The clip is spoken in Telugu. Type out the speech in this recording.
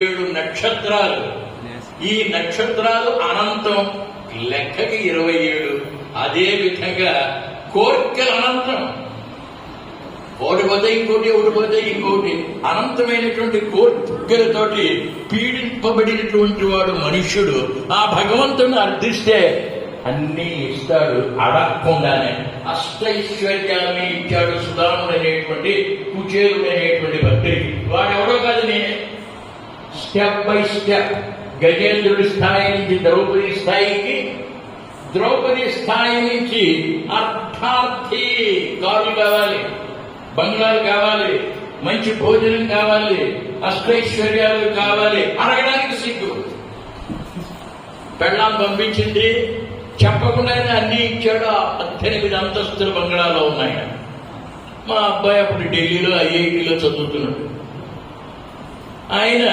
7 నక్షత్రాలు. ఈ నక్షత్రాలు అనంతం, లెక్కకి 27. అదే విధంగా కోర్కెలు అనంతం. ఓడిపోతే ఇంకోటి, ఓడిపోతే ఇంకోటి. అనంతమైనటువంటి కోర్కెలతోటి పీడింపబడినటువంటి వాడు మనుష్యుడు. ఆ భగవంతుని అర్థిస్తే అన్నీ ఇస్తాడు అడగకుండానే. అష్టైశ్వర్యాన్ని ఇచ్చాడు సుధాముడు అనేటువంటి కుచేరుడు అనేటువంటి భక్తుడికి. వాడెవడో కాదు, నేనే. స్టెప్ బై స్టెప్ గజేంద్రుడి స్థాయి నుంచి ద్రౌపది స్థాయికి, ద్రౌపది స్థాయి నుంచి అర్థార్థి. కారు కావాలి, బంగ్లాలు కావాలి, మంచి భోజనం కావాలి, అష్టైశ్వర్యాలు కావాలి, అడగడానికి సిగ్గు. పెళ్ళాం పంపించింది, చెప్పకుండానే అన్ని ఇచ్చాడు. 18 అంతస్తుల బంగ్లాలో ఉన్నాయి. మా అబ్బాయి అప్పుడు ఢిల్లీలో IITలో చదువుతున్నాడు. ఆయన